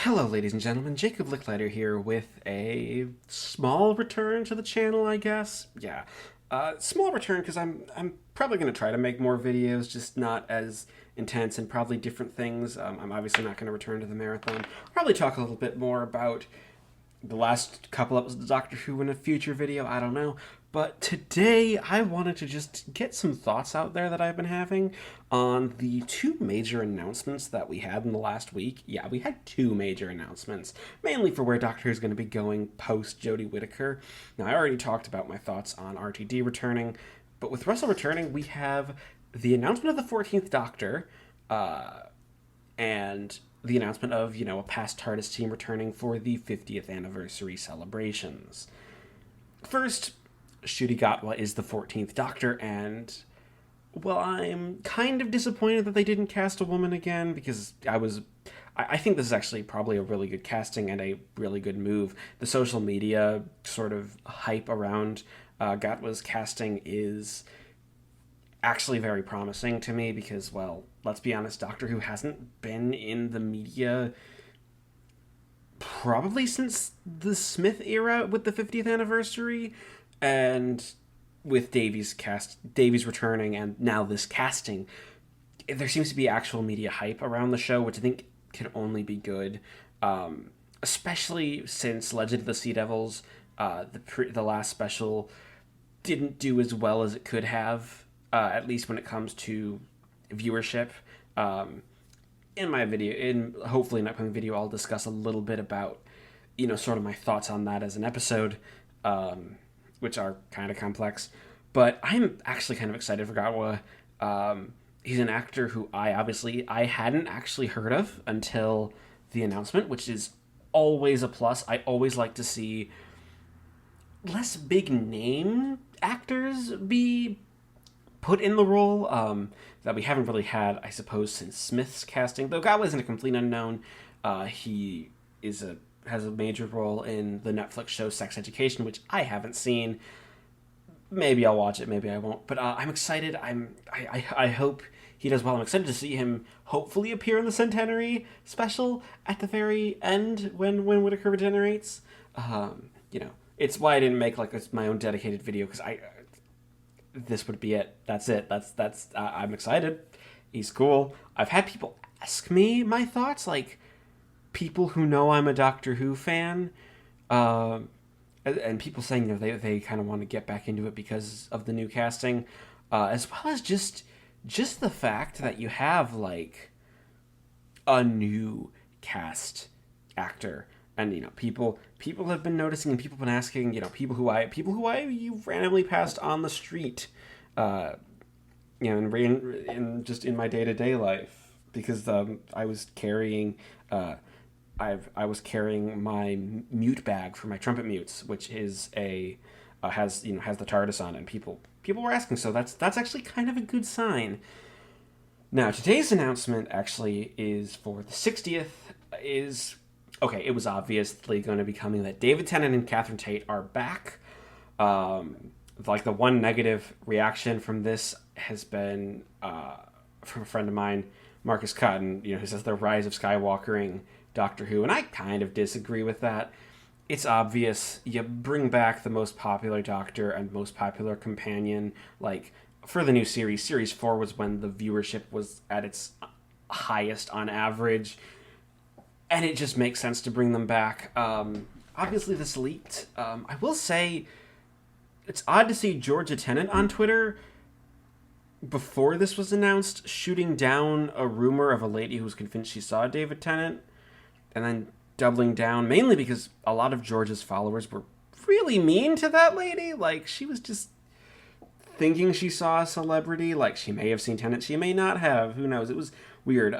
Hello, ladies and gentlemen. Jacob Licklider here with a small return to the channel, I guess. Yeah, small return because I'm probably going to try to make more videos, just not as intense and probably different things. I'm obviously not going to return to the marathon. I'll probably talk a little bit more about the last couple episodes of Doctor Who in a future video, I don't know. But today I wanted to just get some thoughts out there that I've been having on the two major announcements that we had in the last week. Yeah, we had two major announcements, mainly for where Doctor Who is going to be going post Jodie Whittaker. Now, I already talked about my thoughts on RTD returning, but with Russell returning, we have the announcement of the 14th Doctor, and the announcement of, a past TARDIS team returning for the 50th anniversary celebrations. First, Ncuti Gatwa is the 14th Doctor, and, well, I'm kind of disappointed that they didn't cast a woman again, because I think this is actually probably a really good casting and a really good move. The social media sort of hype around Gatwa's casting is actually very promising to me because, well, let's be honest, Doctor Who hasn't been in the media probably since the Smith era with the 50th anniversary, and with Davies returning and now this casting, there seems to be actual media hype around the show, which I think can only be good, especially since Legend of the Sea Devils, the last special, didn't do as well as it could have, at least when it comes to viewership. In hopefully an upcoming video, I'll discuss a little bit about, sort of my thoughts on that as an episode, which are kind of complex. But I'm actually kind of excited for Gatwa. He's an actor who I hadn't actually heard of until the announcement, which is always a plus. I always like to see less big name actors be put in the role, that we haven't really had, I suppose, since Smith's casting. Though Gatwa isn't a complete unknown. He has a major role in the Netflix show Sex Education, which I haven't seen. Maybe I'll watch it, maybe I won't. But I'm excited. I hope he does well. I'm excited to see him hopefully appear in the Centenary special at the very end when Whittaker regenerates. It's why I didn't make my own dedicated video, because this would be it. That's it. I'm excited. He's cool. I've had people ask me my thoughts, like people who know I'm a Doctor Who fan, and people saying they kind of want to get back into it because of the new casting, as well as just the fact that you have a new cast actor. And people have been noticing, and people have been asking, people who you randomly passed on the street, just in my day-to-day life, because I was carrying I was carrying my mute bag for my trumpet mutes, which is has the TARDIS on it, and people were asking, so that's actually kind of a good sign. Now, today's announcement actually is for the 60th. It was obviously going to be coming that David Tennant and Catherine Tate are back. The one negative reaction from this has been from a friend of mine, Marcus Cotton, who says the rise of Skywalkering Doctor Who, and I kind of disagree with that. It's obvious you bring back the most popular Doctor and most popular companion, for the new series. Series 4 was when the viewership was at its highest on average, and it just makes sense to bring them back. Obviously, this leaked. I will say, it's odd to see Georgia Tennant on Twitter before this was announced, shooting down a rumor of a lady who was convinced she saw David Tennant, and then doubling down, mainly because a lot of Georgia's followers were really mean to that lady. She was just thinking she saw a celebrity. She may have seen Tennant, she may not have. Who knows? It was weird.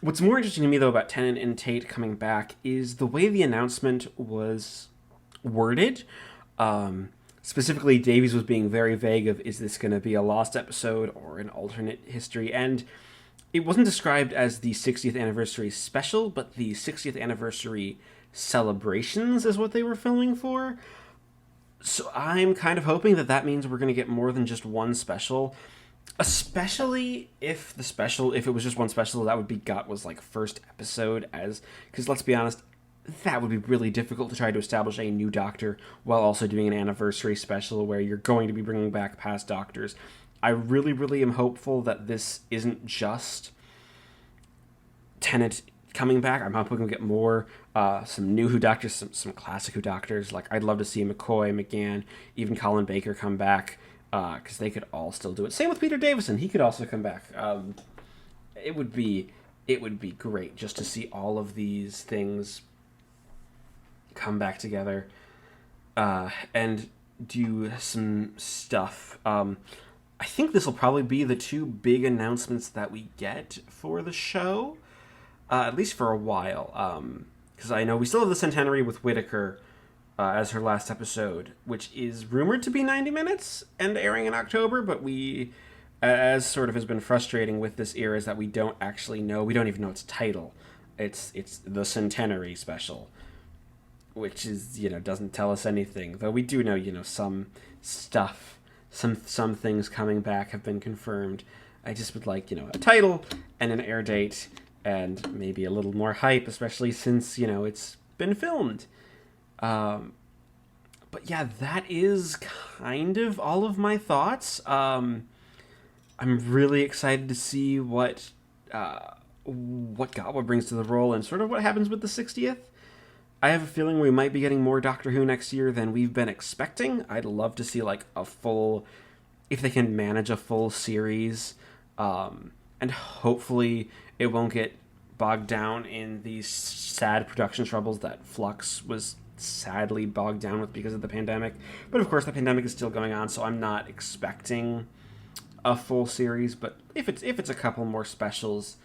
What's more interesting to me, though, about Tennant and Tate coming back is the way the announcement was worded. Specifically, Davies was being very vague of, is this going to be a lost episode or an alternate history? And it wasn't described as the 60th anniversary special, but the 60th anniversary celebrations is what they were filming for. So I'm kind of hoping that means we're going to get more than just one special. Especially if it was just one special that would be got was like first episode, as because let's be honest, that would be really difficult to try to establish a new Doctor while also doing an anniversary special where you're going to be bringing back past Doctors. I really, really am hopeful that this isn't just Tennant coming back. I'm hoping we'll get more, some new Who Doctors, some classic Who Doctors. Like, I'd love to see McCoy, McGann, even Colin Baker come back, because they could all still do it. Same with Peter Davison. He could also come back. It would be great just to see all of these things come back together, and do some stuff. I think this will probably be the two big announcements that we get for the show, at least for a while. Because I know we still have the centenary with Whittaker as her last episode, which is rumored to be 90 minutes and airing in October, but as sort of has been frustrating with this era, is that we don't actually know. We don't even know its title. It's the centenary special, which is, doesn't tell us anything. Though we do know, some stuff, some things coming back have been confirmed. I just would like, a title and an air date and maybe a little more hype, especially since, it's been filmed. But yeah, that is kind of all of my thoughts. I'm really excited to see what Gatwa brings to the role and sort of what happens with the 60th. I have a feeling we might be getting more Doctor Who next year than we've been expecting. I'd love to see like a full, if they can manage a full series, and hopefully it won't get bogged down in these sad production troubles that Flux was sadly bogged down with because of the pandemic. But of course, the pandemic is still going on, so I'm not expecting a full series. But if it's a couple more specials,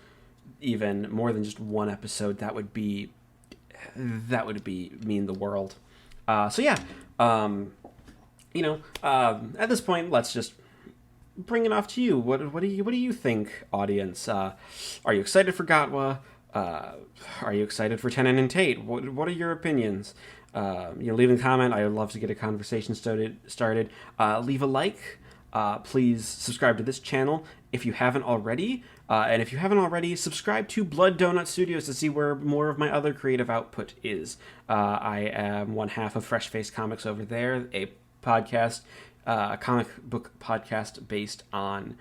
even more than just one episode, that would mean the world. So yeah, at this point, let's just bring it off to you. What do you think, audience? Are you excited for Gatwa? Are you excited for Tennant and Tate? What are your opinions? Leave a comment. I would love to get a conversation started. Leave a like. Please subscribe to this channel if you haven't already. And if you haven't already, subscribe to Blood Donut Studios to see where more of my other creative output is. I am one half of Fresh Face Comics over there, a podcast, a comic book podcast based on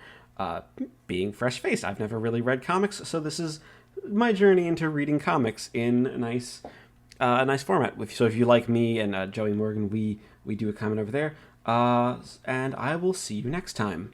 being fresh-faced. I've never really read comics, so this is my journey into reading comics in a nice format. So if you like me and Joey Morgan, we do a comment over there. And I will see you next time.